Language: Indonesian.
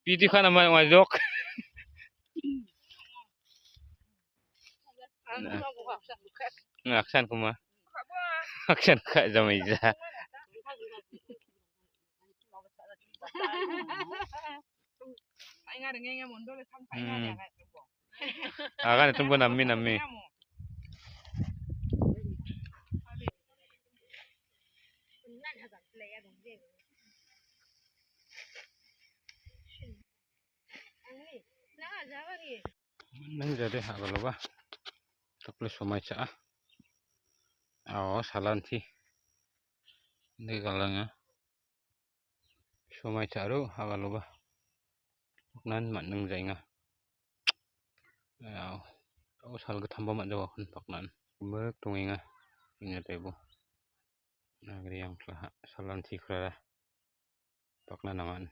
Piti ka naman majok. Ngaksan ko ma. Aksan ka zamay za. Ay nga ngenge mo ndole sampai nga ya ka. Akan itu pun nami. Nang jadi agalo ba. Tapos somai cha. Salan thi. Ni galanga. Somai cha ro agalo ba. Nan man nang jai nga. Sal ka thamba man jawa kun paknan. Mek tungi nga. Inya tebo. Nagri yang salan thi khra. Paknan naman.